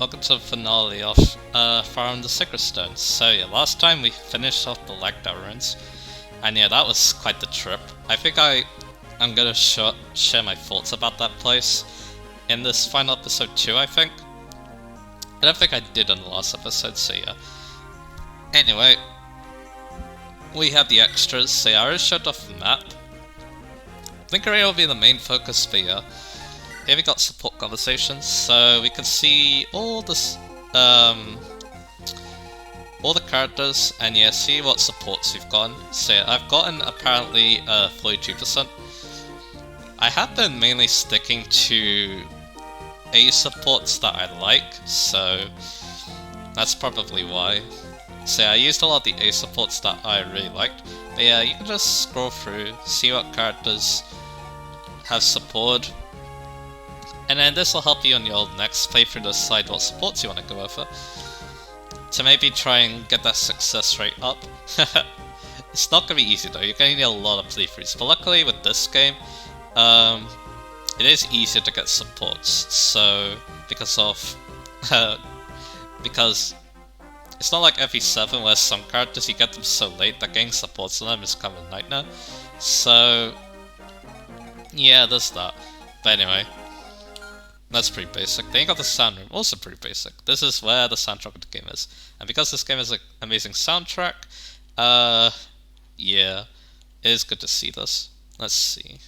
welcome to the finale of Fire on the Sacred Stones. So yeah, last time we finished off the Lagda ruins, and yeah, that was quite the trip. I think I'm gonna share my thoughts about that place in this final episode too, I think. I don't think I did in the last episode, so yeah. Anyway, we have the extras, so yeah, I already showed off the map. I think Array will be the main focus, but yeah. Here we got support conversations, so we can see all this, all the characters, and yeah, see what supports we've gotten. So yeah, I've gotten apparently 42%. I have been mainly sticking to A supports that I like, so that's probably why. So yeah, I used a lot of the A supports that I really liked. But yeah, you can just scroll through, see what characters have support. And then this will help you on your next playthrough to decide what supports you want to go over. To maybe try and get that success rate up. It's not going to be easy though, you're going to need a lot of playthroughs. But luckily with this game, it is easier to get supports. So, because it's not like FE7 where some characters you get them so late that getting supports on them is kind of a nightmare. So, yeah, there's that. But anyway. That's pretty basic. Then you got the sound room, also pretty basic. This is where the soundtrack of the game is. And because this game has an amazing soundtrack, yeah, it is good to see this. Let's see.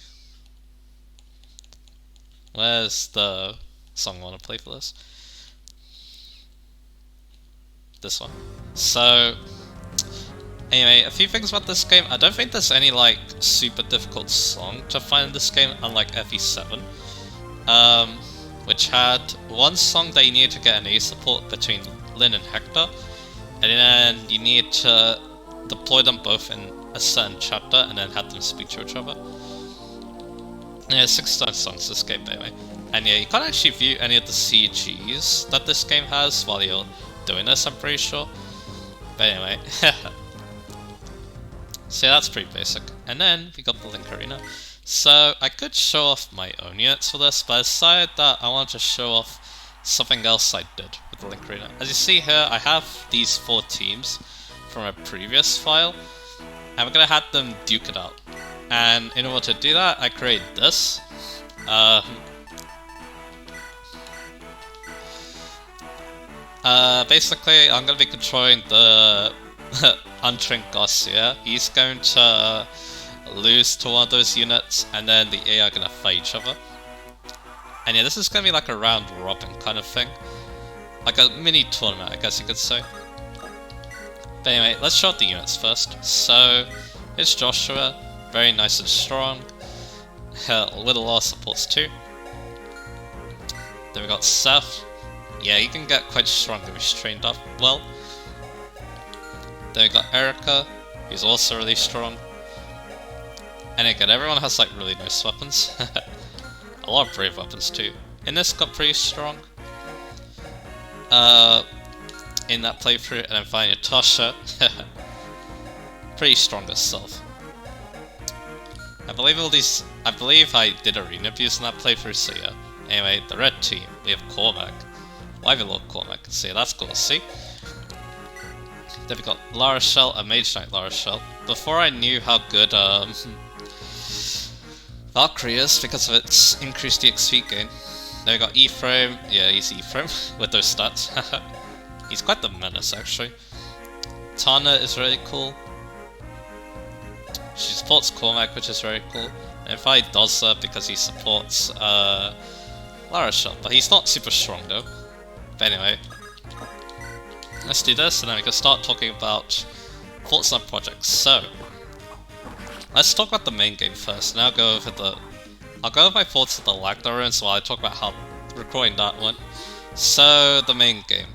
Where's the song I want to play for this? This one. So, anyway, a few things about this game. I don't think there's any, like, super difficult song to find in this game, unlike FE7. Which had one song that you needed to get an A support between Lyn and Hector, and then you need to deploy them both in a certain chapter and then have them speak to each other. Yeah, 6 songs this game anyway. And yeah, you can't actually view any of the CGs that this game has while you're doing this, I'm pretty sure. But anyway, so yeah, that's pretty basic. And then we got the Link Arena. So, I could show off my own units for this, but I decided that I wanted to show off something else I did with the Link Arena. As you see here, I have these 4 teams from a previous file, and we're going to have them duke it out. And in order to do that, I created this. Basically, I'm going to be controlling the Untrained Garcia. He's going to lose to one of those units, and then the AI are gonna fight each other. And yeah, this is gonna be like a round robin kind of thing. Like a mini tournament, I guess you could say. But anyway, let's show off the units first. So, it's Joshua, very nice and strong. With a lot of supports too. Then we got Seth. Yeah, he can get quite strong if he's trained up well. Then we got Erica, who's also really strong. And again, everyone has like really nice weapons. A lot of brave weapons too. Innes got pretty strong in that playthrough, and then finally Tasha. Pretty strong herself. I believe I did arena views in that playthrough, so yeah. Anyway, the red team, we have Cormac. Lively Lord Cormac, so yeah, that's cool to see. Then we got La Rochelle, a Mage Knight La Rochelle. Before I knew how good Valkyrie is because of its increased XP gain. Then we got Ephraim. Yeah, he's Ephraim with those stats. He's quite the menace actually. Tana is really cool. She supports Cormac, which is very cool. And finally Dozza because he supports La Rochelle, but he's not super strong though. But anyway, let's do this and then we can start talking about thoughts on projects. So, let's talk about the main game first, and I'll go over my thoughts of the Lagda ruins while I talk about how recording that went. So, the main game.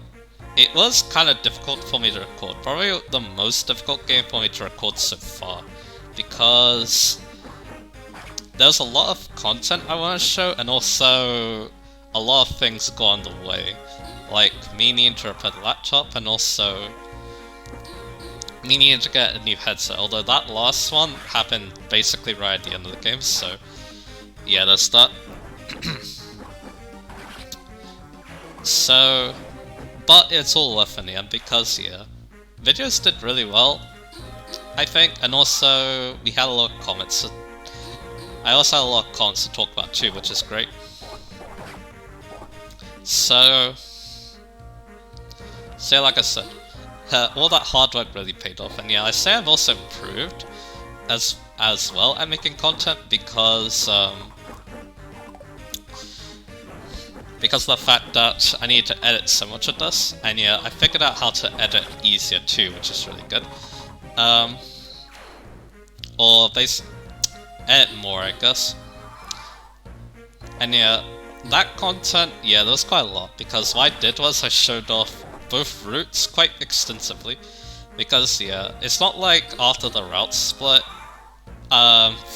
It was kind of difficult for me to record, probably the most difficult game for me to record so far, because there's a lot of content I want to show, and also a lot of things go on the way, like me needing to repair the laptop, and also me needing to get a new headset, although that last one happened basically right at the end of the game, so yeah, there's that. So, but it's all worth in the end because, yeah, videos did really well, I think, and also we had a lot of comments. I also had a lot of comments to talk about too, which is great. So like I said, all that hard work really paid off, and yeah, I say I've also improved as well at making content because of the fact that I need to edit so much of this, and yeah, I figured out how to edit easier too, which is really good. Or basically edit more, I guess. And yeah, that content, yeah, there was quite a lot, because what I did was I showed off both routes quite extensively, because yeah, it's not like after the route split,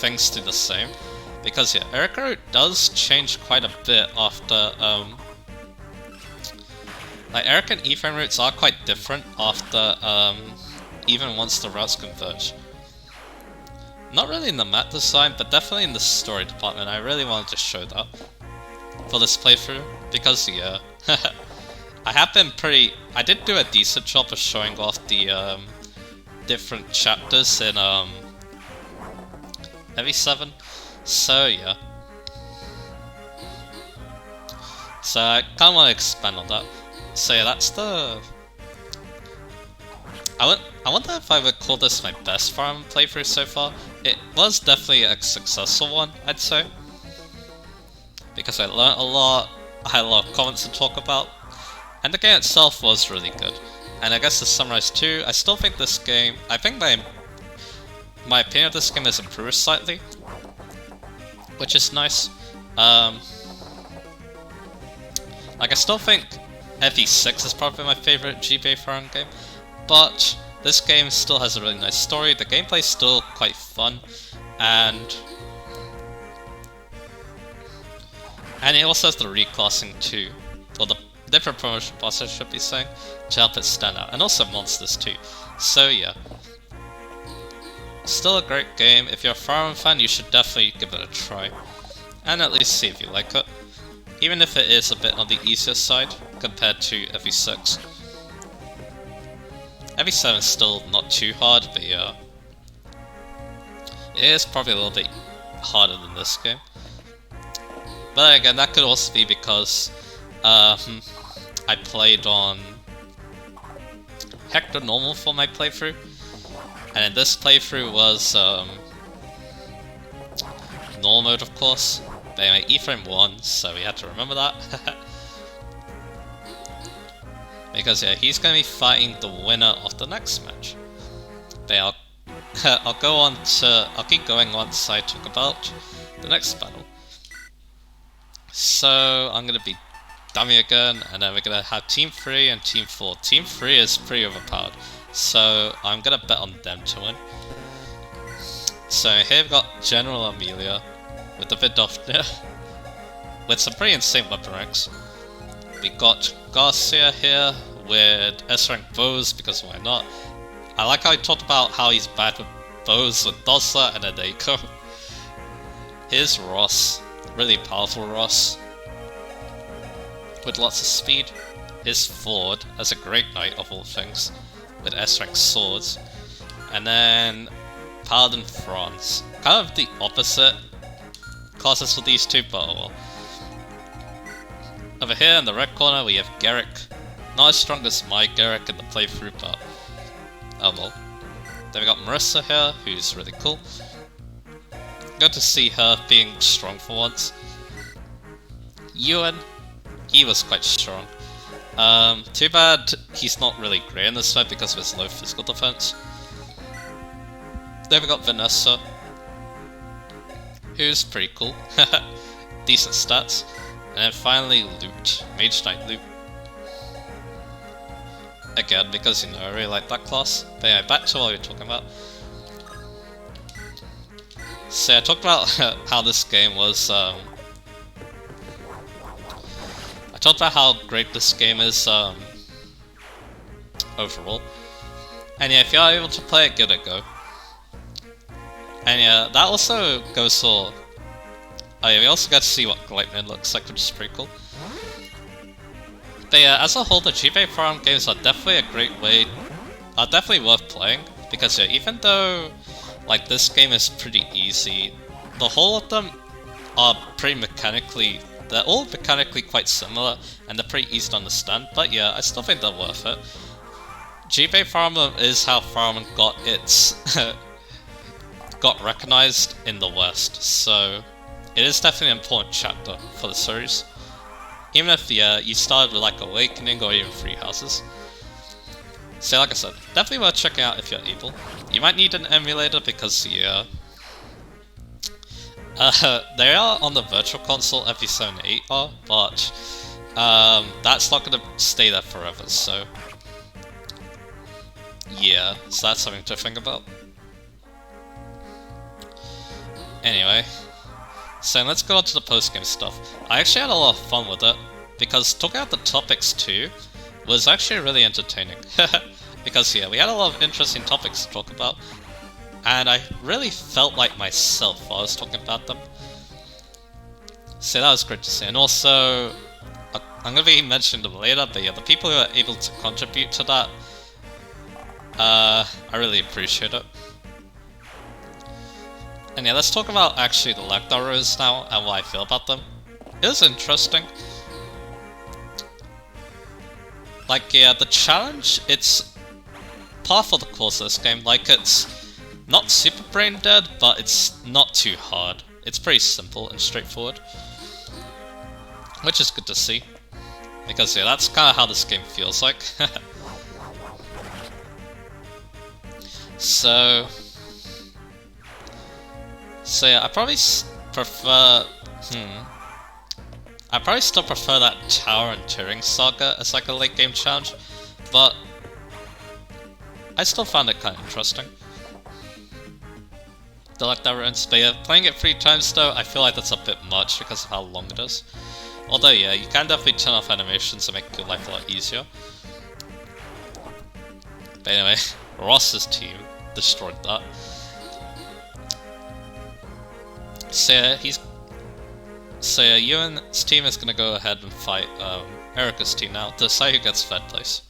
things stay the same, because yeah, Erica route does change quite a bit after, like Erica and Ephraim routes are quite different after, even once the routes converge. Not really in the map design, but definitely in the story department. I really wanted to show that for this playthrough, because yeah, I did do a decent job of showing off the different chapters in Heavy 7, so yeah. So I kind of want to expand on that. So yeah, that's the... I wonder if I would call this my best farm playthrough so far. It was definitely a successful one, I'd say, because I learned a lot, I had a lot of comments to talk about, and the game itself was really good. And I guess to summarize too, I still think this game, I think my opinion of this game has improved slightly, which is nice. Like I still think FE6 is probably my favorite GBA farm game, but this game still has a really nice story, the gameplay is still quite fun, and it also has the reclassing too, or the different promotion boss I should be saying, to help it stand out, and also monsters too. So yeah, still a great game. If you're a Fire Emblem fan, you should definitely give it a try, and at least see if you like it, even if it is a bit on the easier side compared to FE6. FE7 is still not too hard, but yeah, it is probably a little bit harder than this game. But again, that could also be because I played on Hector normal for my playthrough, and in this playthrough was normal mode, of course. But anyway, Ephraim won, so we had to remember that. Because yeah, he's going to be fighting the winner of the next match. But I'll keep going once I talk about the next battle. So I'm going to be dummy again, and then we're going to have Team 3 and Team 4. Team 3 is pretty overpowered, so I'm going to bet on them to win. So here we've got General Amelia with the Vidofnir, with some pretty insane weapon ranks. We got Garcia here with S-rank bows, because why not? I like how he talked about how he's bad with bows with Dosla, and then there you go. Here's Ross, really powerful Ross, with lots of speed. Here's Ford as a great knight of all things, with S-rank swords. And then Paladin Franz, kind of the opposite classes for these two, but oh well. Over here in the red corner we have Garrick. Not as strong as my Garrick in the playthrough, but oh well. Then we got Marissa here, who's really cool. Good to see her being strong for once. Ewan, he was quite strong. Too bad he's not really great in this fight because of his low physical defense. Then we got Vanessa, who's pretty cool. Decent stats. And then finally Lute, Mage Knight Lute. Again, because you know I really like that class. But yeah, back to what we were talking about. So I talked about how this game was, I talked about how great this game is overall. And yeah, if you are able to play it, give it a go. And yeah, that also goes for... Oh yeah, we also got to see what Gleipnir looks like, which is pretty cool. But But yeah, as a whole, the GBA farm games are definitely a great way, are definitely worth playing, because yeah, even though like this game is pretty easy, the whole of them are pretty mechanically, they're all mechanically quite similar, and they're pretty easy to understand, but yeah, I still think they're worth it. GBA Fire Emblem is how Fire Emblem got its got recognized in the West, so it is definitely an important chapter for the series. Even if you started with like Awakening or even Three Houses. So like I said, definitely worth checking out if you're able. You might need an emulator because they are on the Virtual Console, FE7 and 8 are, but that's not going to stay there forever, so yeah, so that's something to think about. Anyway, so let's go on to the post-game stuff. I actually had a lot of fun with it, because talking about the topics too was actually really entertaining. Because yeah, we had a lot of interesting topics to talk about, and I really felt like myself while I was talking about them. So that was great to see, and also, I'm going to be mentioning them later, but yeah, the people who are able to contribute to that, I really appreciate it. And yeah, let's talk about actually the Lagdar runes now, and what I feel about them. It was interesting. Like, yeah, the challenge, it's par for the course of this game. Like, it's not super brain dead, but it's not too hard. It's pretty simple and straightforward, which is good to see, because yeah, that's kind of how this game feels like. So yeah, I probably prefer, I probably still prefer that Tower and Turing Saga as like a late game challenge, but I still found it kind of interesting. The Lagdar runes, but yeah, playing it 3 times though, I feel like that's a bit much because of how long it is. Although yeah, you can definitely turn off animations to make your life a lot easier. But anyway, Ross's team destroyed that. So yeah, Ewan's team is gonna go ahead and fight Erica's team now to decide who gets third place.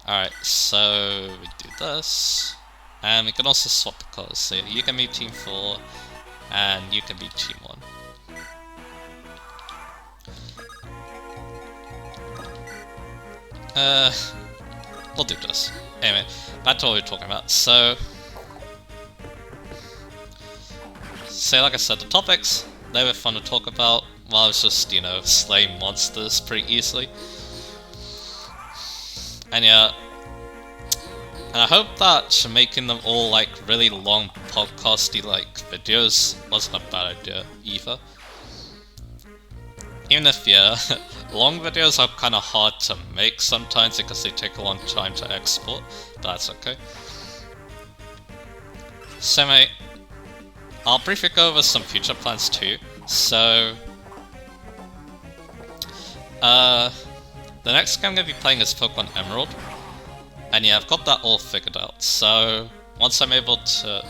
Alright, so we do this, and we can also swap the colors. So yeah, you can be Team 4, and you can be Team 1. We'll do this. Anyway, back to what we were talking about. So like I said, the topics, they were fun to talk about, while I was just, you know, slaying monsters pretty easily. And yeah, and I hope that making them all like really long podcasty like videos wasn't a bad idea either. Even if, yeah, long videos are kind of hard to make sometimes because they take a long time to export, but that's okay. So mate, I'll briefly go over some future plans too. So, the next game I'm going to be playing is Pokemon Emerald. And yeah, I've got that all figured out. So, once I'm able to...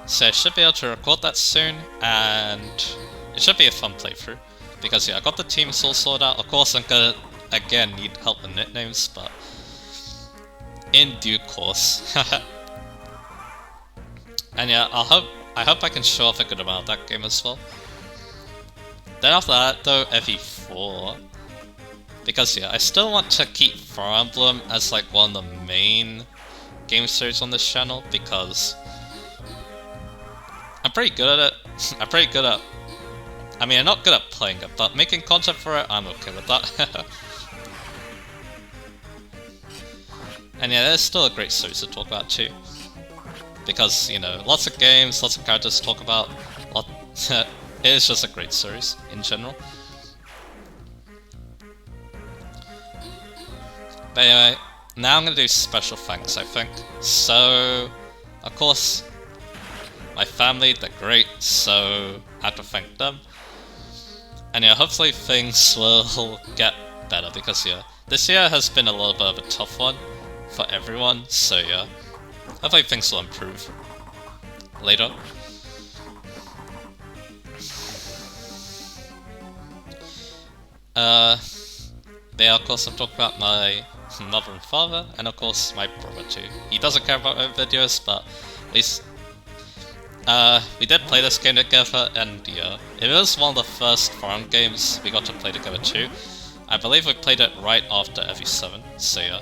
So I should be able to record that soon, and it should be a fun playthrough. Because yeah, I got the teams all sorted out. Of course, I'm gonna, again, need help with nicknames, but in due course. And yeah, I hope I can show off a good amount of that game as well. Then after that, though, FE4. Because yeah, I still want to keep Fire Emblem as like one of the main game series on this channel, because I'm pretty good at it. I mean, I'm not good at playing it, but making content for it, I'm okay with that. And yeah, there's still a great series to talk about too. Because, you know, lots of games, lots of characters to talk about. It is just a great series in general. But anyway, now I'm going to do special thanks, I think. So, of course, my family, they're great, so I have to thank them. And yeah, hopefully things will get better, because yeah, this year has been a little bit of a tough one for everyone, so yeah, hopefully things will improve later. Uh, There, of course, I've talked about my mother and father, and of course my brother too. He doesn't care about my videos, but at least we did play this game together, and yeah, it was one of the first farm games we got to play together too. I believe we played it right after FE7, so yeah.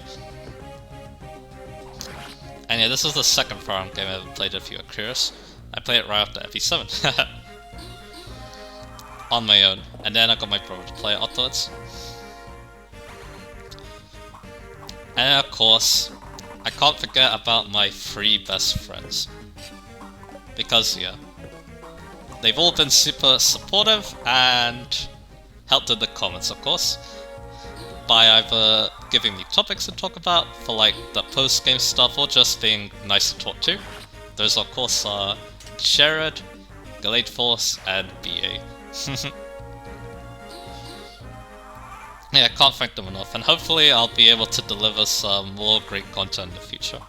And yeah, this is the second farm game I ever played, if you are curious. I played it right after FE7. On my own, and then I got my brother to play it afterwards. And of course, I can't forget about my 3 best friends. Because yeah, they've all been super supportive and helped in the comments, of course, by either giving me topics to talk about for like the post-game stuff or just being nice to talk to. Those of course are Jared, Galate Force, and BA. Yeah, I can't thank them enough, and hopefully I'll be able to deliver some more great content in the future.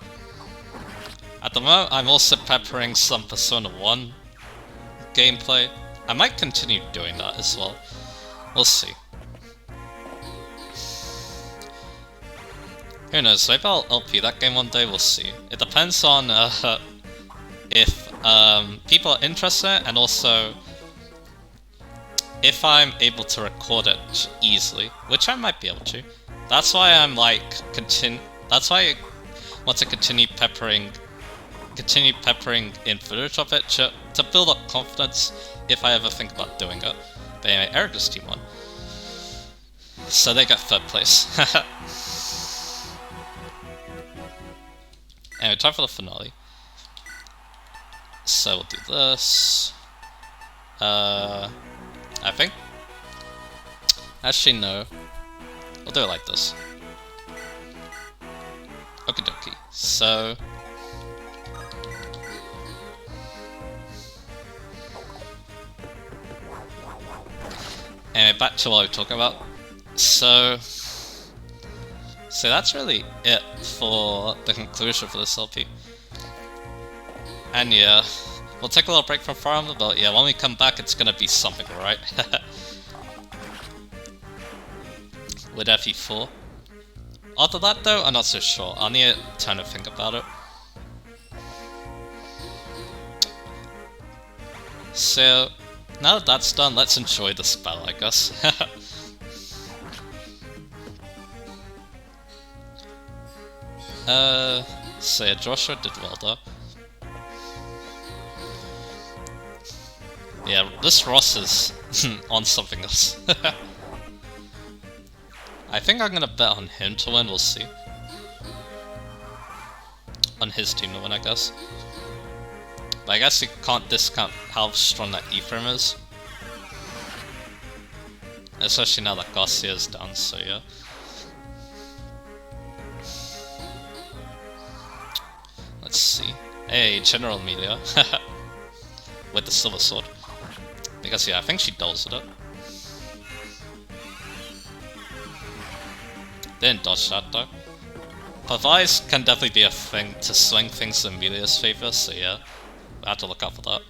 At the moment, I'm also peppering some Persona 1 gameplay. I might continue doing that as well. We'll see. Who knows, maybe I'll LP that game one day, we'll see. It depends on if people are interested, and also if I'm able to record it easily, which I might be able to. That's why I'm like that's why I want to continue peppering in footage of it to build up confidence if I ever think about doing it. But anyway, Erica's team won, so they got 3rd place. Anyway, time for the finale. So we'll do this. I think. Actually, no. We'll do it like this. Okie dokie. So. Anyway, back to what we were talking about. So that's really it for the conclusion for this LP. And yeah, we'll take a little break from Farm, but yeah, when we come back it's gonna be something, right? With FE4. After that though, I'm not so sure. I'll need time to think about it. So, now that that's done, let's enjoy the spell, I guess. So yeah, Joshua did well though. Yeah, this Ross is on something else. I think I'm gonna bet on him to win, we'll see. On his team to win, I guess. But I guess you can't discount how strong that E-frame is. Especially now that Garcia's down, so yeah. Let's see. Hey, General Amelia. With the silver sword. Because yeah, I think she doubles with it. Didn't dodge that though. Pavise can definitely be a thing to swing things in Amelia's favor, so yeah. I have to look out for that.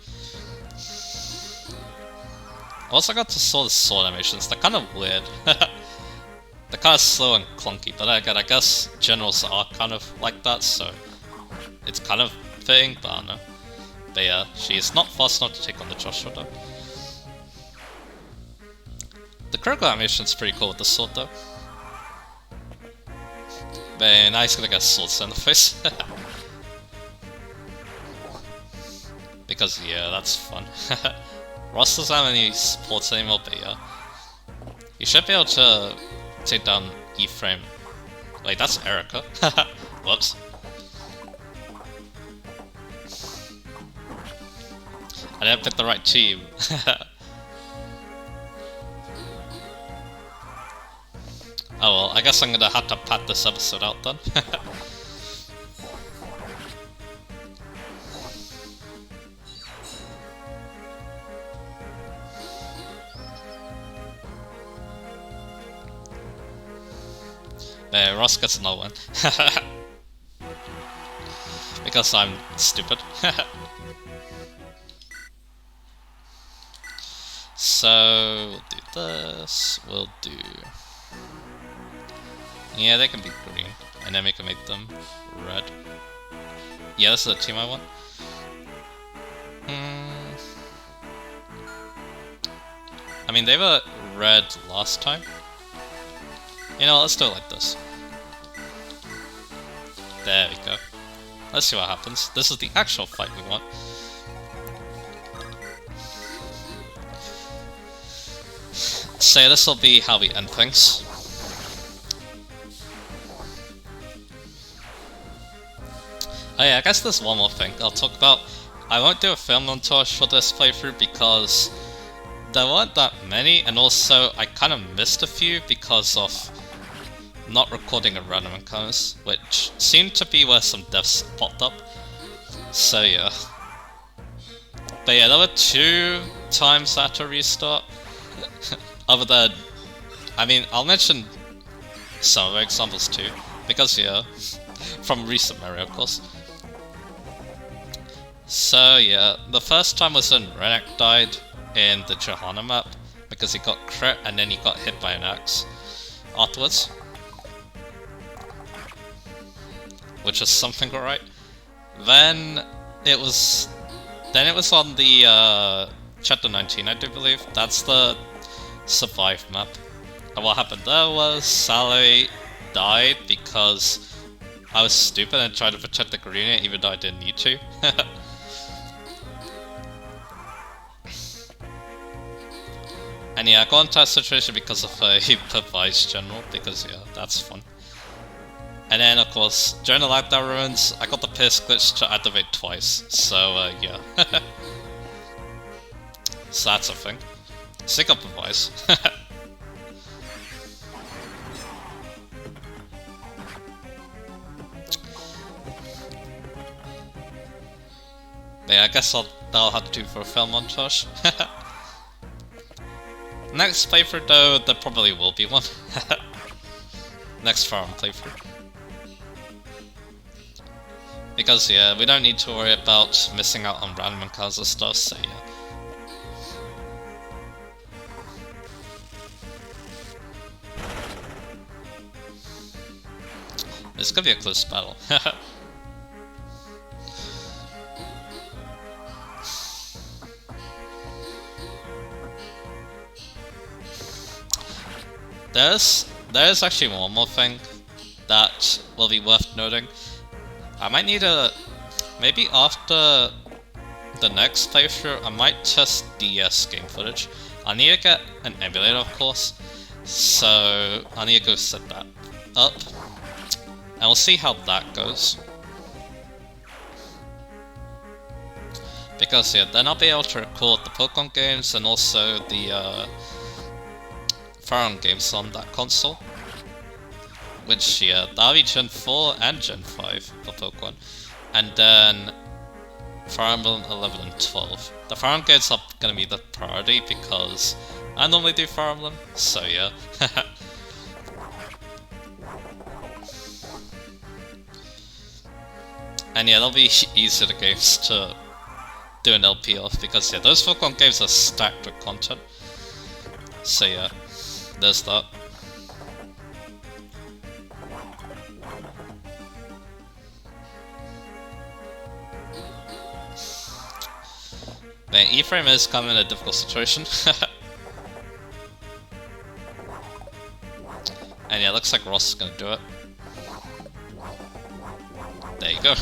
I also got to saw the sword animations, they're kind of weird. They're kind of slow and clunky, but again, I guess generals are kind of like that, so it's kind of fitting, but I don't know. But yeah, she's not fast enough to take on the Joshua though. The critical animation's pretty cool with the sword though. But now he's gonna get a sword set in the face. Because yeah, that's fun. Ross doesn't have any supports anymore, but yeah. You should be able to take down E-frame. Wait, that's Erica. Whoops. I didn't pick the right team. Oh well, I guess I'm gonna have to pat this episode out then. There, Ross gets another one. Because I'm stupid. So we'll do this. We'll do. Yeah, they can be green, and then we can make them red. Yeah, this is the team I want. I mean, they were red last time. You know, let's do it like this. There we go. Let's see what happens. This is the actual fight we want. So this will be how we end things. Oh yeah, I guess there's one more thing I'll talk about. I won't do a film montage for this playthrough because there weren't that many, and also I kind of missed a few because of not recording a random encounters, which seemed to be where some deaths popped up. So yeah. But yeah, there were 2 times I had to restart. Other than, I mean, I'll mention some of the examples too, because yeah, from recent Mario of course. So yeah, the first time was when Renek died in the Johanna map, because he got crit and then he got hit by an axe afterwards. Which is something alright. Then it was on the chapter 19, I do believe. That's the survive map. And what happened there was Sally died because I was stupid and tried to protect the green even though I didn't need to. And yeah, I got into that situation because of a vice general, because yeah, that's fun. And then of course, during the lockdown ruins, I got the pierce glitch to activate twice, so yeah. So that's a thing. Sick up the vice. But yeah, I guess that'll have to do for a film montage. Next playthrough though, there probably will be one. Next farm playthrough. Because yeah, we don't need to worry about missing out on random encounters and stuff, so yeah. This could be a close battle. There's actually one more thing that will be worth noting. I might need maybe after the next playthrough, I might test DS game footage. I need to get an emulator, of course, so I need to go set that up, and we'll see how that goes. Because yeah, then I'll be able to record the Pokemon games and also the Fire Emblem games on that console. Which, yeah, that'll be Gen 4 and Gen 5 for Pokemon. And then Fire Emblem 11 and 12. The Fire Emblem games are gonna be the priority because I normally do Fire Emblem, so yeah. And yeah, they'll be easier the games to do an LP of because yeah, those Pokemon games are stacked with content. So yeah, there's that. Man, E-Frame is kind of in a difficult situation. And yeah, looks like Ross is gonna do it. There you go.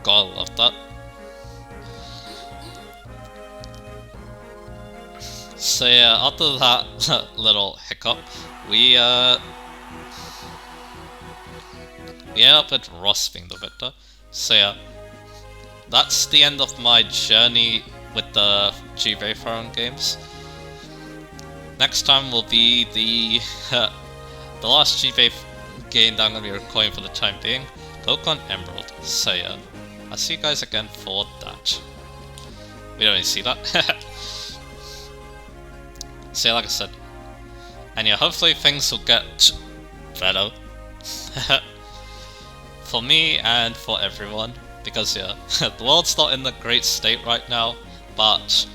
Gotta love that. So yeah, after that little hiccup, we end up with Ross being the victor. So yeah, that's the end of my journey with the GBA Fire Emblem games. Next time will be the the last GBA game that I'm going to be recording for the time being, Pokemon Emerald. So yeah, I'll see you guys again for that. We don't even see that. So yeah, like I said, and yeah, hopefully things will get better. For me and for everyone. because yeah, the world's not in a great state right now, but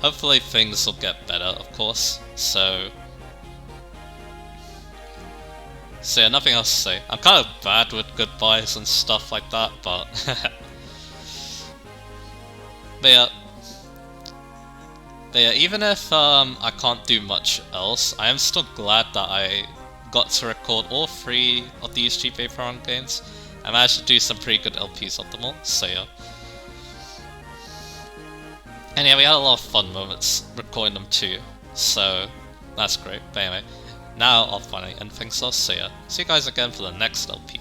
hopefully things will get better, of course. So yeah, nothing else to say. I'm kind of bad with goodbyes and stuff like that, but but yeah, even if I can't do much else, I am still glad that I got to record all 3 of these GBA Pro games. I managed to do some pretty good LPs of them all, so yeah. And yeah, we had a lot of fun moments recording them too, so that's great. But anyway, now I'll finally end things off, so yeah. See you guys again for the next LP.